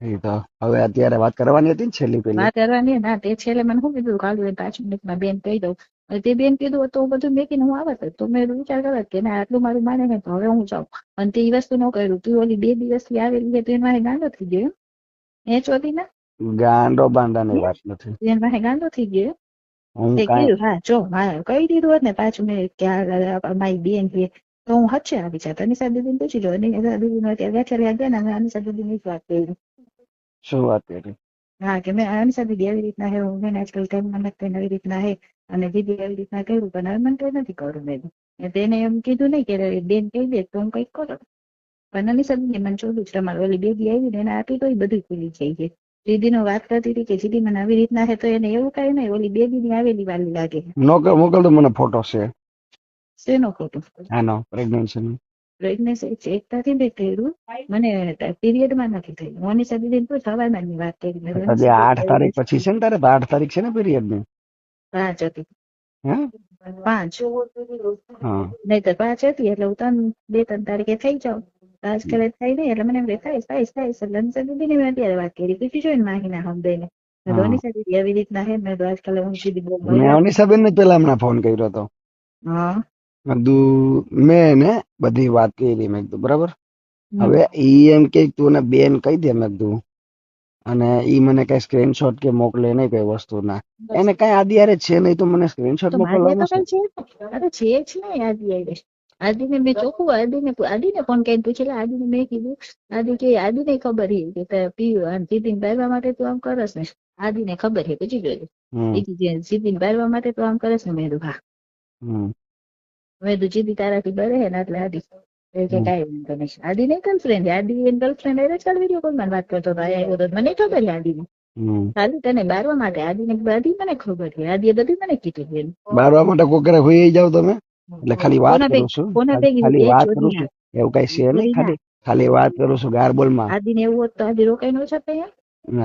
એ તો હવે અત્યારે વાત કરવાની હતી ને છેલ્લી પેલી. વાત કરવાની ના તે છેલ્લે મને શું કીધું કાલે 5 મિનિટમાં બેન કહી દઉં. હવે તે બેન કીધું તો બધું મેકીને હું આવત તો મેં વિચાર કરત કે ના આટલું મારું માને ને તો હવે હું જાઉં. અને તે ઈ વસ્તુ ન કર્યું. તું ઓલી 2 દિવસથી આવેલી છે તો એની મારે ગાંડો થઈ ગયો એ ચોથી ના ગાંડો બાંડાની વાત નથી. એની મારે ગાંડો થઈ ગયો. હું તે કાંઈ કીધું હા જો કહી દીધું હોત ને 5 મિનિટ કે મારી બેન છે તો હું હচ্ছে આવી જાત. અનિશા દીદીને પૂછી લો. અનિશા દીદીને અત્યારે વ્યાખ્યા ગયા ને અનિશા દીદીની જ વાત કરી. શું વાત કરી? હા કે મેં અનિશા દીદી એવી રીતના હે મેં આજકાલ ટાઈમમાં નથી એવી રીતના હે અને દીદી એવી રીતના કર્યું પણ હવે મને કઈ નથી કરું મેં તેને એમ કીધું નહીં કે બેન કહી દે તો હું કઈક કરો. પણ અનિશા દીદી મને ચોલું જ તમારે ઓલી બેબી આવી ને એને આપી તો બધું ખુલી જાય છે. દીદીનો વાત કરતી હતી કે દીદી મને આવી રીતના હે તો એને એવું કઈ નહીં ઓલી બેબી ની આવેલી વાલી લાગે. મોકલ તો મને ફોટો છે શેનો ખોટું આનો પ્રેગ્નન્સી. પ્રેગ્નન્સી એકતાથી મેં કર્યું મને પીરિયડમાં નથી થઈ. હું અનિશા દીદીને પૂછ હવારમાં ની વાત કરી મેં હજી અનિશા 8 દીદી તારીખ પછી છે ને તારે? 8 તારીખ છે ને પીરિયડ ની? 5 હતી. હે 5 હા નહીતર 5 હતી એટલે હું 2-3 તારીખે થઈ જાઉં. આજકાલ થઈ નહીં એટલે મને એમ થાય એટલે અનિશા દીદીને મેં અત્યારે વાત કરી પૂછી જોઈને માહીના હમદઈને મેં તો હા અનિશા દીદી એવી રીતના હે મેં તો આજકાલ હું દીદી બહુ મેં મળ્યા. અનિશાબેન ને પેલા હમણાં ફોન કર્યો હતો. હા મેં એને બધી વાત કરી મેં કીધું બરાબર. હમ હવે ઈ એમ કે તું બેન કહી દે મેં કીધું અને ઈ મને કઈ સ્ક્રીનશોટ કે મોકલે નહીં કઈ વસ્તુના. એને કઈ આદિ હારે છે નહીં તો મને સ્ક્રીનશોટ તો મારે તો મોકલવામાં છે. કઈ છે અરે છે જ નહીં આદિ આવી આદિને મેં ચોખ્ખું આદિને ફોન કરીને પૂછેલા આદિને મેં કીધું આદિ કે આદિને ખબર છે કે તે પીવું જીતીને પાડવા માટે તું આમ કરસ ને આદિને ખબર છે પૂછી જોજે. હમ જીતીને પાડવા માટે તું આમ કરસ ને મેં કીધું હા હમ મેં કીધું જીતી તારાથી ડરે છે ને એટલે આદિ એ કે હમ કાંઈ વાંધો નહીં. આદિ નહીં ગર્લફ્રેન્ડ આદિ એની ગર્લફ્રેન્ડ એ ચાલ વિડીયો કોલમાં વાત કરતો હતો અહીંયા આવ્યો તો મને ખબર છે આદિને હમ ખાલી તને બારવા માટે આદિને બધી મને ખબર છે આદિએ બધી મને કીધું છે. બારવા માટે કોકરે હોઈ જાવ તમે એટલે ખાલી વાત કોના કરું ભેગી છું. કોના ભેગી ખાલી એ વાત કરું ચોરી છું. ના એવું કઈ છે નહીં. ચોરી ના ખાલી ખાલી વાત કરું છું ગારબોલમાં. આદિને એવું હોત તો આદિ રોકાઈ નો શકત અહીંયા.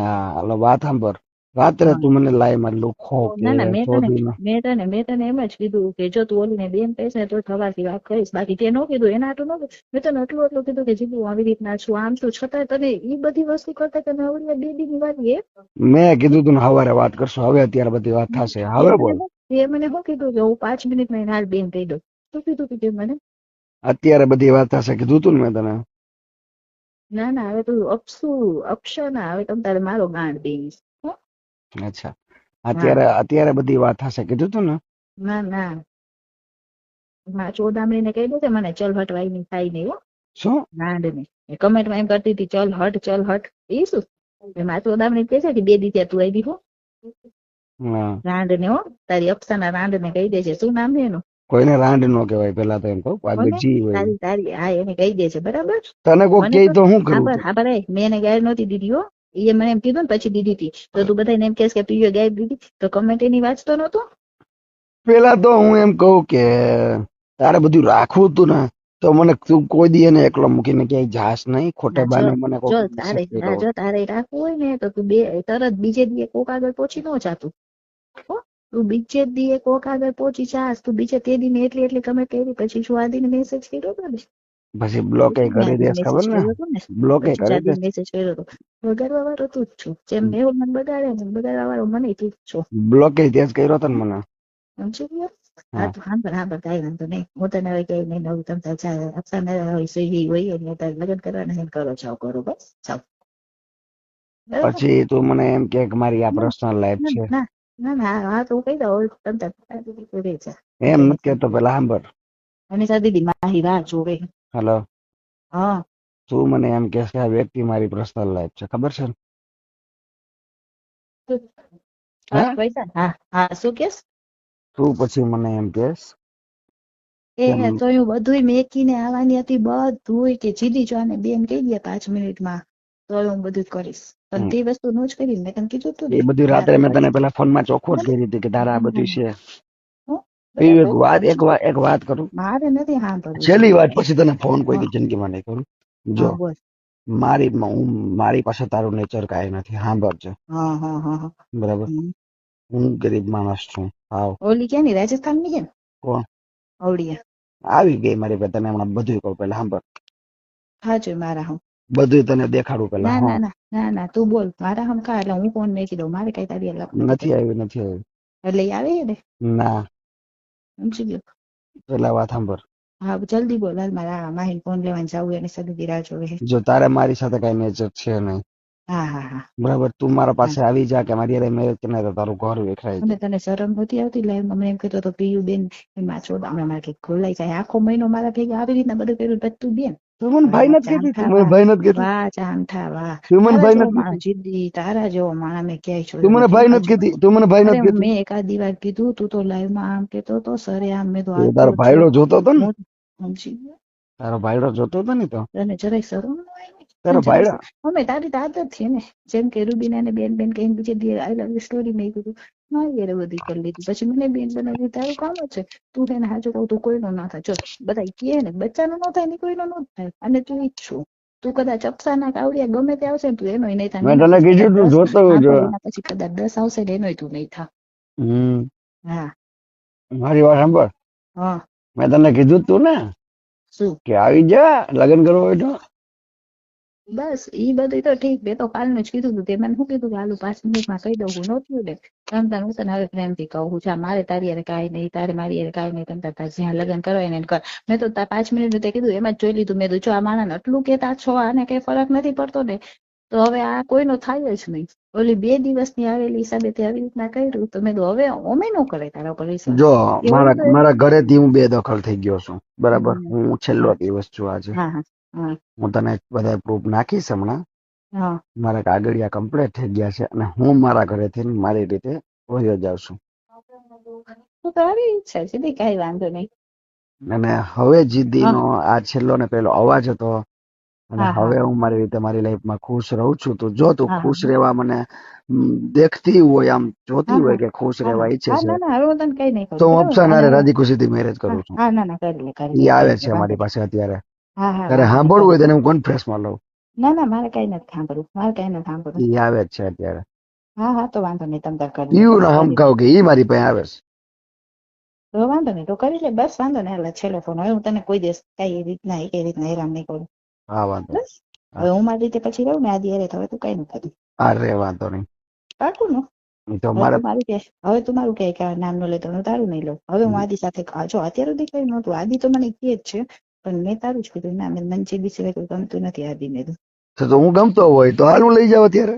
હા હાલો વાત સાંભળ. રાત્રે તું મને લાય માં લુખો કે ના ના ચોરીનો. મેં તને એમ જ કીધું કે જો તું ઓલીને બેન કહીશ ને તો થવાથી વાત કરીશ બાકી તે ન કીધું એના આટલું ન મેં તને એટલું કીધું કે જીતું આવી રીતના છું આમ છું છતાં તને ઈ બધી વસ્તુ કરતા તને આવડી બેબી ની વાત એ મેં કીધું તું ને હવારે વાત કરશું. હવે અત્યારે બધી વાત થશે. હવે બોલ. એ મને શું કીધું કે હું 5 મિનિટમાં એને હાલ બેન કહી દઉં. શું કીધું તું મને? અત્યારે બધી વાત થશે કીધું તું ને મેં તને. ના ના હવે તું અક્ષર ના હવે તમ તારે મારો ગાંડ દઈશ. અચ્છા હા અત્યારે બધી વાત થશે કીધું તું ને. ના ના માં ચોદામણીને કહી દેજે મને ચલ હટવાઈ ની થાય નહીં હો શું? ગાંડ ને કમેન્ટમાં એમ કરતી હતી ચલ હટ એ શું માં ચોદામણી કહે છે કે 2 દી ત્યાં તું આવી હો હા રાંડ ને હો તારી અપ્સાના રાંડ ને કહી દેજે શું નામ છે એનું કોઈને રાંડ નો કહેવાય પેલા તો એમ કહું આગળ કોને જી હોય. તારી હા એને કહી દેજે બરાબર. તને કોક મને કે તો તો શું કરું તું? હા બરાબર મેં એને ગાય નહોતી દીધી હો એ મને એમ કીધું ને પછી દીધી હતી તો તું બધાને એમ કહેશ કે તું ગાય દીધી તો કમેન્ટ એની વાંચતો નહોતો. પેલા તો હું એમ કહું કે તારે બધું રાખવું તું ને તો મને તું કોઈ દી એને એકલો મૂકીને ક્યાંય જાસ નહીં ખોટે હા બાને મને કોક જો તારે રાખવું હોય ને તો તું તરત બીજે દી કોક આગળ પહોંચી ન જાતું હો તું બીજે દી કોક આગળ પહોંચી જાસ તું બીજે તે દી ને એટલી કમેન્ટ કરી પછી શું આદિને મેસેજ કર્યો હતો ને પછી બ્લોકે કરી દેસ ખબર ને. બ્લોકે પછી કરી દેસ. આદિને મેસેજ કર્યો હતો બગાડવા વાળો તું જ છું જેમ મેહુલ મને બગાડે ને બગાડવા વાળો મને તું જ છો બ્લોકે ત્યાં કર્યો હતો ને મને. સમજી ગયો. હા હા તો હા કાંઈ વાંધો નહીં હું તને હવે કઈ નહીં નવું તમ તારે અફસાને હોય એને તારે લગ્ન કરવાના એને કરો જાઓ કરો બસ જાઓ બરાબર. પછી તું મને એમ કે મારી આ પર્સનલ લાઈફ ના છે ના ના ના હા તો હું કહી દઉં તમ તારે રે છે એમ નથી કેતો. પેલા સાંભળ. અને દીદી માહી રાહ જોવે. હેલો હા તું મને એમ કે આ વ્યક્તિ મારી પર્સનલ લાઈફ છે ખબર છે ને? હે પૈસા હા હા શું કેસ તું પછી મને એમ કેસ એ કેમ તો હું બધુંય મેકીને આવવાની હતી બધુંય કે જીદી જો આને બેન કહી દે 5 મિનિટમાં તો હું બધું કરીશ પણ તે વસ્તુ નો જ કરી મેં તને કીધું તું એ ને બધું ના રાત્રે તું મેં તને કરીશ પેલા ફોનમાં ચોખ્ખું જ બરાબર કરી હતી કે તારા આ બધું છે. હું એવી બધા એક વાત કરું. મારે નથી સાંભળવું છેલ્લી વાત જીવન પછી તને ફોન કોઈ હા દી જિંદગીમાં નહીં કરું. જો હા બોલ મારી પાસે તારું નેચર કાંઈ નથી સાંભળજે હા બરાબર. હમ. હું ગરીબ માણસ છું. હાવ. ઓલી ક્યાં ની રાજસ્થાન ની છે ને કોણ અવડિયા આવી ગઈ મારી પાસે તને હમણાં બધું કહું પેલા સાંભળ. હા જો મારા હું બધું તને દેખાડું પેલા. ના હા, ના ના ના ના તું બોલ મારા હમકા એટલે હું ફોન મેકી દઉં મારે કઈ તારી લપ નથી આવી, નથી આવી. એટલે ઈ આવે ને ના, સમજી ગયો પેલા વાત સાંભળ. હા જલ્દી બોલ હાલ મારા માહીન ફોન લેવાનું જાવું એની સાથે રાહ જોવે છે. જો તારે મારી સાથે કઈ નેચર છે નહીં, હા હા હા બરાબર, તું મારા હા પાસે આવી જા કે મારી હારે મેરેજ કરીને તો તારું ઘર વિખરાઈ અને જાય. તને શરમ નહોતી આવતી લાઈવ મને એમ કહેતો હતો પીયુ બેન એમાં છોડ હમણાં મારે કઈક ખોલાઈ જાય આખો મહિનો મારા ભેગા આવી રીતના બધું કર્યું પછી તું બેન તું મને ભાઈ નથી કહેતી, તું મને ભાઈ નથી કહેતી, વાહ ચામઠા વાહ તું મને તારા ભાઈ જેવો નથી માણસ કહેતી, જીદ્દી તારા જેવો માણસ મેં ક્યાંય તું જોયો મને નથી ભાઈ નથી હજુ કહેતી, તું મને ભાઈ અરે નથી કહેતી. મેં એકાદી વાર કીધું તું તો લાઈવ માં આમ કેતો તો સરે આમ મેં તો એ આ તારો જો ભાઈડો જોતો હતો ને, હું સમજી ગયો તારો ભાઈડો જોતો હતો ને, તો તને જરાય શરમ ન આવી તારો તને જરાય ભાઈડો. અમે તારી તો આદત છે ને જેમ કે રૂબીના ને બેન બેન કહીને બીજે દી આઈ લવ યુ સ્ટોરી મેં કીધું મારી યાર બધી કરી લીધી પછી મને બેન બનાવી તારું કામ જ છે તું એને હાજુ કહું તું કોઈનો ના થાય જો બધા કહે ને બચ્ચાનો ન થાય ને કોઈનો ન થાય અને તું ઈચ્છું તું કદાચ અપ્સાના કાવડિયા ગમે તે આવશે ને તું એનોય નહીં થાય મેં એના તને પછી કીધું કદાચ તું 10 જોતો હા જો. પણ એના પછી કદાચ 10 આવશે ને એનોય તું નહીં થા હમ, હા મારી વાત સાંભળ. હા મેં તને કીધું તું ને શું કે આવી જા લગ્ન કરવું હોય તો. બસ ઈ બધું તો ઠીક મેં તો કાલનું જ કીધું તું તે મને શું કીધું કે હાલું 5 મિનિટમાં કહી દઉં હું નહોતું ને તમ હું તને હવે પ્રેમથી કહું છું મારે તારી હારે કાંઈ નહીં તારે મારી હારે કાંઈ નહીં તમ તાર જ્યાં લગ્ન કરવા હોય ને એને કર મેં તો 5 મિનિટ તે કીધું એમાં જ જોઈ લીધું મેં કીધું જો આ માણસને આટલું કહેતા છો આને કઈ ફરક નથી પડતો ને તો હવે આ કોઈનો થાય જ નહીં ઓલી 2 દિવસની આવેલી હિસાબે તે આવી રીતના કર્યું તો મેં કીધું હવે ઓમે ન કરે તારા ઉપર વિશ્વાસ જો એવું તો મારા ઘરેથી હું બેદખલ થઈ ગયો છું, બરાબર, હમ, હું છેલ્લો હા દિવસ છું આજે. હા હા હા હું તને બધા પ્રૂફ નાખીશ હમણાં. હા મારા કાગળિયા કમ્પ્લીટ થઈ ગયા છે અને હું મારા ઘરેથી મારી રીતે વયો જાઉં છું. તો તારી ઈચ્છા છે દી કાંઈ વાંધો નહીં અને હવે હા જીદ્દીનો આ છેલ્લો ને પેલો અવાજ હતો અને હા હા હવે હું મારી રીતે મારી લાઈફમાં ખુશ રહું છું. તો જો તું હા ખુશ રહેવા મને દેખતી હોય, આમ જોતી હા હોય હા કે ખુશ હા રહેવા હા ઈચ્છે હા છે, ના ના હવે હું તને કઈ નહીં તો કરું હું બરાબર અફસાન અને હારે હું રાજી ખુશીથી મેરેજ હા કરું છું. હા ના ના કરી એ લે આવે કરી લે છે વાંધો મારી પાસે અત્યારે. હા હા ત્યારે વાંધો નહીં સાંભળવું કરી હોય લે તેને હું કોન્ફરન્સમાં લઉં. ના ના મારે કઈ નથી સાંભળવું મારે કઈ નથી સાંભળવું એ આવે જ છે અત્યારે. હા હા તો વાંધો નહીં તમ તાર કરી લે પીવું બસ ના કરી લે હમકાવ કે એ મારી પાસે આવે છે. તો વાંધો નહીં તો કરી લે બસ વાંધો નહીં હાલ છેલ્લો ફોન હવે હું તને કોઈ દિવસ કઈ રીતના કઈ રીતના હેરાન નહીં કરું હા, વાંધો નહીં. બસ હવે હું મારી રીતે પછી રહું ને આદિ હારે તો હવે તું કઈ નથી કરી અરે વાંધો નહીં. પાકું ને ઈ તો હવે મારે તું મારું કે હવે તું મારું કે નામ નો લેતો હું તારું નહીં લઉં હવે હું આદિ સાથે જો અત્યાર સુધી કઈ નહોતું આદિ તો મને કહે જ છે પણ મેં તારું જ કીધું ના મને જે બી સિવાય કોઈ ગમતું નથી આદિ મેં તો હું ગમતો હોય તો હાલ હું લઈ જાવ અત્યારે.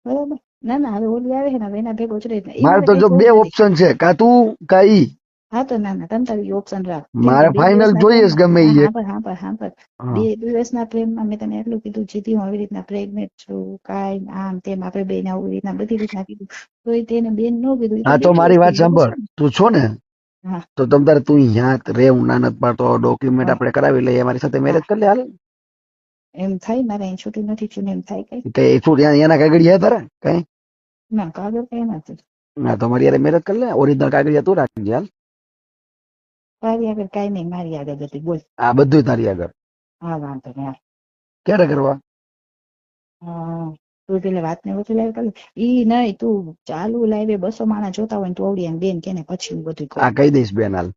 બરાબર ના ના હવે ઓલી આવે છે ને હવે એના ભેગો જ રહે એ મારે મારે તો કઈ જો બે જોવું નથી ઓપ્શન છે, કા તું કા ઈ. હા તો ના ના તમ તારી ઓપ્શન રાખ કેમ કે મારે 2 ફાઇનલ દિવસના જોઈએ જ પ્રેમમાં ગમે હા ઈ હા એક. પર હા પર હા પર હા. 2 દિવસના પ્રેમમાં મેં તને એટલું કીધું જીતી હું આવી રીતના પ્રેગ્નેન્ટ છું કાંઈ આમ તેમ આપણે બેન આવી રીતના બધી રીતના કીધું તો એ તેને બેન ન કીધું એ તો હા, તો બેઠી મારી હશે વાત એ સાંભળ, હશે ને તું છો ને, હા તો તમ તારે તું અહીંયા રે, હું ના નથી પાડતો, ડોક્યુમેન્ટ હા આપણે કરાવી લઈએ, મારી સાથે હા મેરેજ કરી લે હાલ. એમ થાય મારે અહીં છૂટી નથી છું ને એમ થાય કઈ કઈ શું એના કાગળિયા તારે કઈ. ના કાગળ કઈ નથી ના, તો મારી યાર મેરેજ કરી લે, ઓરિજિનલ કાગળિયા તું રાખજે હાલ. તારી આગળ કઈ નહીં મારી આગળ હતી બોલ આ બધું તારી આગળ. હા વાંધો નહીં ક્યારે કરવા? હા તું પેલા વાત ને ઓછી લાવી કરી ઈ નહીં તું ચાલુ લાઈવે 200 માણસ જોતા હોય ને તું આવડી એમ બેન કે ને પછી હું બધું આ કહું કહી દઈશ બેન હાલ.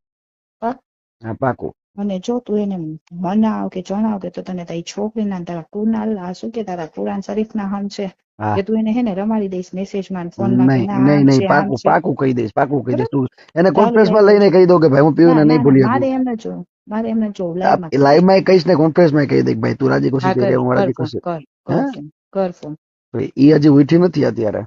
પાક હા, પાકું. અને જો તું એને મનાવ કે જણાવ કે તો તને તારી છોકરીના ને તારા કુનાલ આ શું કે તારા કુરાન શરીફ ના હમ છે હા, કે તું એને હે ને રમાડી દઈશ મેસેજમાં ફોનમાં કે નહીં ના નહીં આમ નહીં, છે આમ પાકું છે પાકું કહી દઈશ, પાકું કહી દઈશ. બરાબર તું એને ચાલુ કોન્ફરન્સમાં લાઈવ લઈને કહી દો કે ભાઈ હું ના પીવું ના નહીં ના ભૂલી મારે શકું. એમ ન જોવું મારે એમ ન જોવું લાઈવમાં કહી દઈશ લાઈવ માં કહીશ ને કોન્ફરન્સમાં કહી દઈશ ભાઈ તું રાજી ખુશી હા થઈ રહે, હું કર રાજી ફોન ખુશી. કર હે, કર ફોન કર ફોન તો એ હજી ઉઠી નથી અત્યારે.